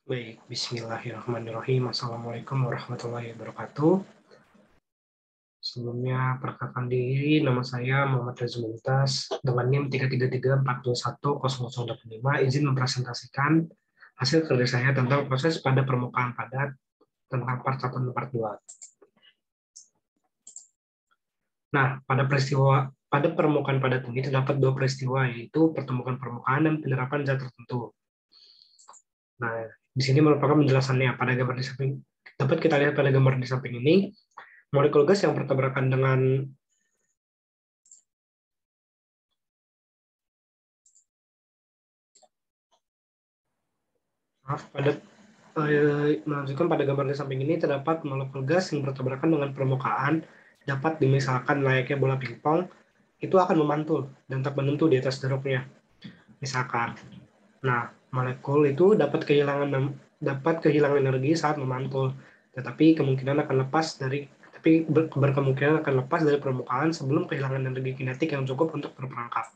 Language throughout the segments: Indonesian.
Baik, bismillahirrahmanirrahim. Assalamualaikum warahmatullahi wabarakatuh. Sebelumnya, perkenalkan diri, nama saya Muhammad Reza Mumtaz, dengan NIM 333401085, izin mempresentasikan hasil kerja saya tentang proses pada permukaan padat, tentang part 1 dan part 2. Nah, pada permukaan padat ini terdapat dua peristiwa, yaitu pertemuan permukaan dan penerapan zat tertentu. Nah, di sini merupakan penjelasannya. Pada gambar di samping, dapat kita lihat pada gambar di samping ini, molekul gas yang bertabrakan dengan melanjutkan pada gambar di samping ini terdapat molekul gas yang bertabrakan dengan permukaan dapat dimisalkan layaknya bola pingpong itu akan memantul dan tak menentu di atas deruknya. Misalkan, nah molekul itu dapat kehilangan energi saat memantul, tetapi berkemungkinan akan lepas dari permukaan sebelum kehilangan energi kinetik yang cukup untuk berperangkap.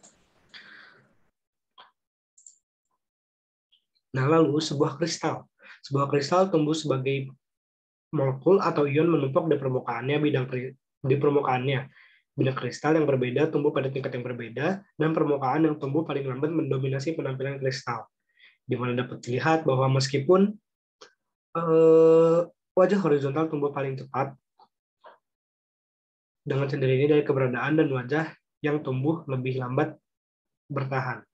Nah, lalu sebuah kristal tumbuh sebagai molekul atau ion menumpuk di permukaannya. Bidang kristal yang berbeda tumbuh pada tingkat yang berbeda, dan permukaan yang tumbuh paling lambat mendominasi penampilan kristal. Di mana dapat dilihat bahwa meskipun wajah horizontal tumbuh paling cepat, dengan sendirinya dari keberadaan dan wajah yang tumbuh lebih lambat bertahan.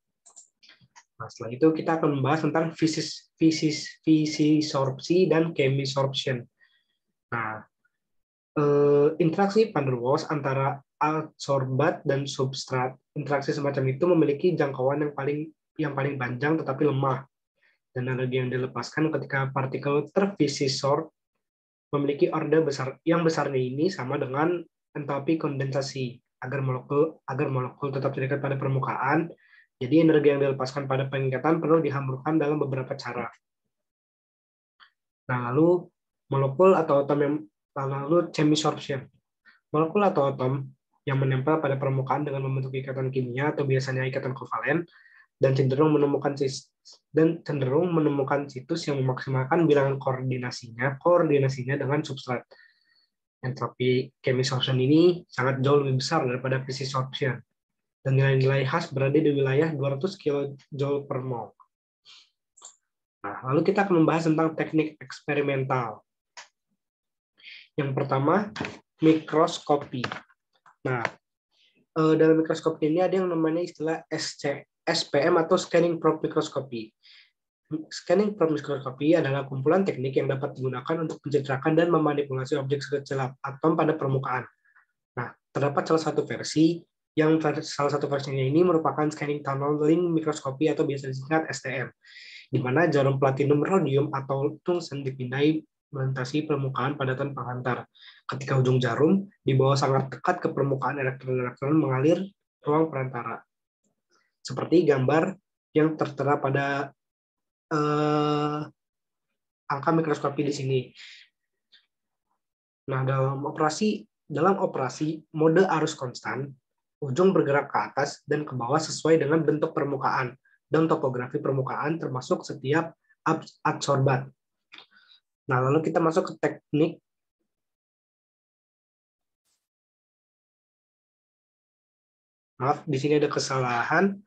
Nah, setelah itu kita akan membahas tentang visisorpsi dan chemisorption. Nah, interaksi van der Waals antara adsorbat dan substrat. Interaksi semacam itu memiliki jangkauan yang paling panjang tetapi lemah, dan energi yang dilepaskan ketika partikel tervisisor memiliki order besar. Yang besarnya ini sama dengan entalpi kondensasi. Agar molekul tetap terikat pada permukaan, jadi energi yang dilepaskan pada pengikatan perlu dihamburkan dalam beberapa cara. Nah, lalu molekul atau atom yang lalu chemisorption. Molekul atau atom yang menempel pada permukaan dengan membentuk ikatan kimia atau biasanya ikatan kovalen dan cenderung menemukan situs yang memaksimalkan bilangan koordinasinya dengan substrat. Entropi chemisorption ini sangat jauh lebih besar daripada physisorption, dan nilai-nilai khas berada di wilayah 200 kJ per mol. Nah, lalu kita akan membahas tentang teknik eksperimental. Yang pertama, mikroskopi. Nah, dalam mikroskopi ini ada yang namanya istilah SPM atau Scanning Probe Microscopy. Scanning Probe Microscopy adalah kumpulan teknik yang dapat digunakan untuk mencitrakan dan memanipulasi objek sekecil atom pada permukaan. Nah, terdapat salah satu versinya ini merupakan Scanning Tunneling Microscopy atau biasa disingkat STM, di mana jarum platinum rhodium atau tungsten dipindai melintasi permukaan padatan penghantar. Ketika ujung jarum dibawa sangat dekat ke permukaan, elektron-elektron mengalir ruang perantara. Seperti gambar yang tertera pada angka mikroskopi di sini. Nah, dalam operasi mode arus konstan, ujung bergerak ke atas dan ke bawah sesuai dengan bentuk permukaan dan topografi permukaan termasuk setiap adsorbat. Nah, lalu kita masuk ke teknik di sini ada kesalahan.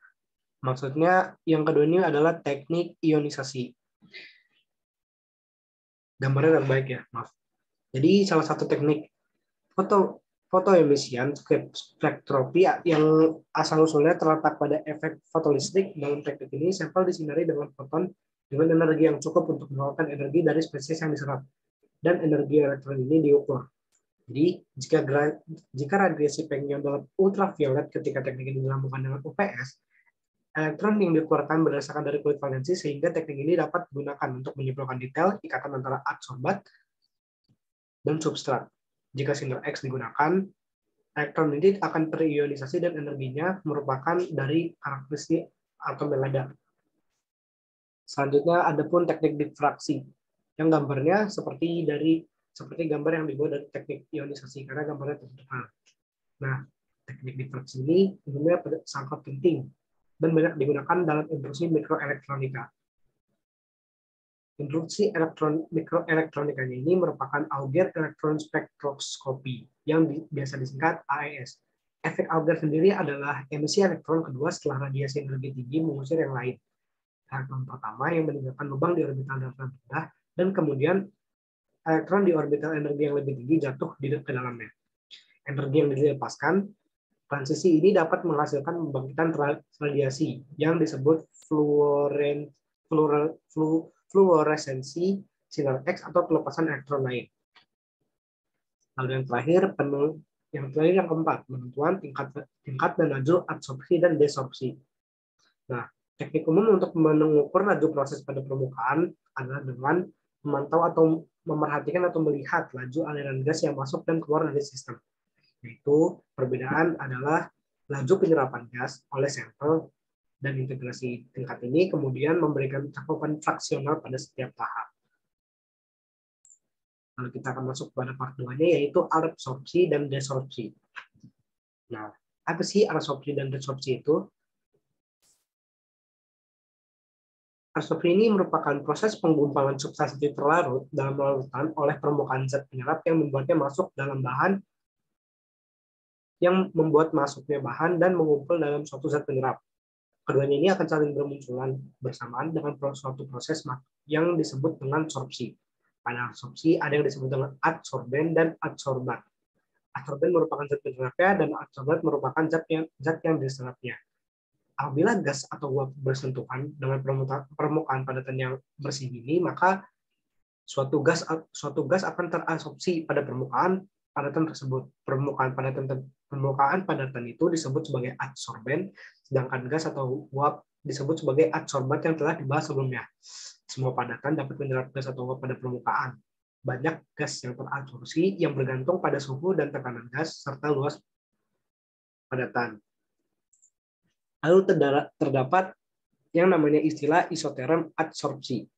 Maksudnya yang kedua ini adalah teknik ionisasi. Gambarnya terbaik ya, maaf. Jadi salah satu teknik fotoemisian spektrometri yang asal-usulnya terletak pada efek fotolistrik. Dalam teknik ini, sampel disinari dengan foton dengan energi yang cukup untuk mengeluarkan energi dari spesies yang diserap, dan energi elektron ini diukur. Jadi, jika radiasi pengion dalam ultraviolet ketika teknik ini dilambungkan dengan UPS, elektron yang dikeluarkan berdasarkan dari kulit valensi, sehingga teknik ini dapat digunakan untuk menyimpulkan detail ikatan antara adsorbat dan substrat. Jika sinar X digunakan, elektron ini akan terionisasi dan energinya merupakan dari karakteristik atom yang ada. Selanjutnya ada pun teknik difraksi, yang gambarnya seperti gambar yang dibuat dari teknik ionisasi, karena gambarnya terdepan. Nah, teknik difraksi ini sebenarnya sangat penting dan banyak digunakan dalam industri mikroelektronika. Instruksi mikroelektronikanya ini merupakan Auger Electron Spectroscopy yang biasa disingkat AES. Efek Auger sendiri adalah emisi elektron kedua setelah radiasi energi tinggi mengusir yang lain. Elektron pertama yang meninggalkan lubang di orbital daratan rendah, dan kemudian elektron di orbital energi yang lebih tinggi jatuh ke dalamnya. Energi yang dilepaskan, transisi ini dapat menghasilkan pembangkitan radiasi yang disebut fluoresensi sinar X atau pelepasan elektron lain. Lalu yang keempat, penentuan tingkat dan laju adsorpsi dan desorpsi. Nah, teknik umum untuk mengukur laju proses pada permukaan adalah dengan memantau atau memerhatikan atau melihat laju aliran gas yang masuk dan keluar dari sistem. Yaitu perbedaan adalah laju penyerapan gas oleh sampel, dan integrasi tingkat ini kemudian memberikan cakupan fraksional pada setiap tahap. Lalu kita akan masuk pada part 2-nya, yaitu adsorpsi dan desorpsi. Nah, apa sih adsorpsi dan desorpsi itu? Adsorpsi ini merupakan proses penggumpalan substansi terlarut dalam larutan oleh permukaan zat penyerap yang membuatnya masuk dalam bahan, yang membuat masuknya bahan dan mengumpul dalam suatu zat penyerap. Keduanya ini akan saling bermunculan bersamaan dengan suatu proses yang disebut dengan sorpsi. Pada absorpsi ada yang disebut dengan adsorben dan adsorbat. Adsorben merupakan zat penyerapnya dan adsorbat merupakan zat yang diserapnya. Apabila gas atau uap bersentuhan dengan permukaan padatan yang bersih ini, maka suatu gas akan terabsorpsi pada permukaan padatan tersebut. Permukaan padatan itu disebut sebagai adsorben, sedangkan gas atau uap disebut sebagai adsorbat yang telah dibahas sebelumnya. Semua padatan dapat menyerap gas atau uap pada permukaan. Banyak gas yang terabsorpsi yang bergantung pada suhu dan tekanan gas serta luas padatan. Lalu terdapat yang namanya istilah isoterm adsorpsi.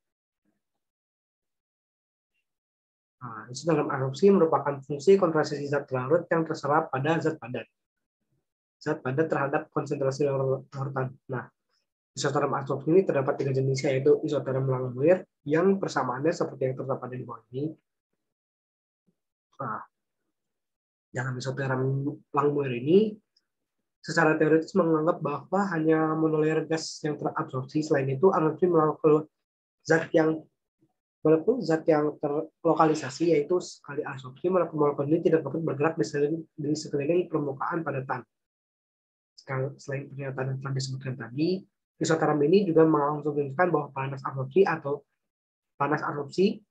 Nah, isoterm adsorpsi merupakan fungsi konsentrasi zat larut yang terserap pada zat padat. Zat padat terhadap konsentrasi larutan. Nah, isoterm adsorpsi ini terdapat 3 jenis, yaitu isoterm Langmuir yang persamaannya seperti yang terdapat di bawah ini. Nah, dalam isoterm Langmuir ini secara teoritis menganggap bahwa hanya monolayer gas yang terabsorpsi. Selain itu, adsorpsi melalui zat yang terlokalisasi, yaitu sekali absorpsi molekul ini tidak dapat bergerak di sekeliling permukaan padatan. Selain pernyataan yang telah disebutkan tadi, isoterm ini juga menunjukkan bahwa panas absorpsi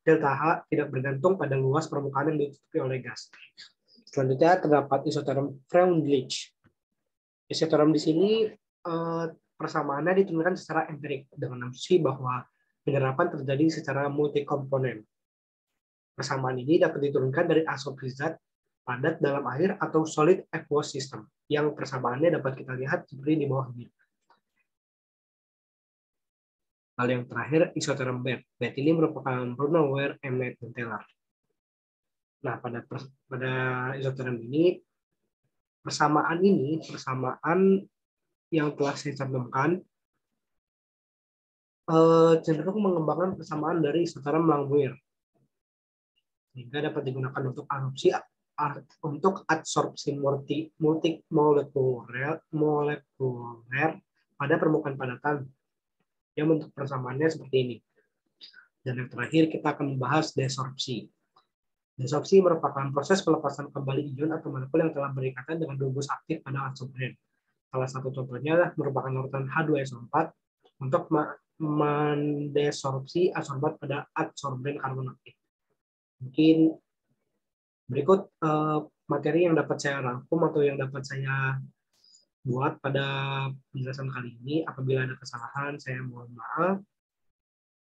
delta H tidak bergantung pada luas permukaan yang ditutupi oleh gas. Selanjutnya terdapat isoterm Freundlich. Isoterm di sini persamaannya ditentukan secara empirik dengan asumsi bahwa penyerapan terjadi secara multikomponen. Persamaan ini dapat diturunkan dari absorpsi zat padat dalam air atau solid aqueous system, yang persamaannya dapat kita lihat seperti di bawah ini. Lalu yang terakhir, isoterm BET. BET ini merupakan Brunauer, Emmet, dan Taylor. Nah, pada isoterm ini, persamaan yang telah saya cantumkan cenderung mengembangkan persamaan dari isoterm Langmuir, sehingga dapat digunakan untuk adsorpsi multimolekuler pada permukaan padatan yang bentuk persamaannya seperti ini. Dan yang terakhir kita akan membahas desorpsi. Desorpsi merupakan proses pelepasan kembali ion atau molekul yang telah berikatan dengan dua gus aktif pada adsorben. Salah satu contohnya merupakan larutan H2SO4 untuk mendesorpsi adsorbat pada adsorben karbon aktif. Mungkin berikut materi yang dapat saya rangkum atau yang dapat saya buat pada penjelasan kali ini. Apabila ada kesalahan, saya mohon maaf.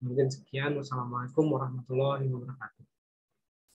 Mungkin sekian. Wassalamualaikum warahmatullahi wabarakatuh.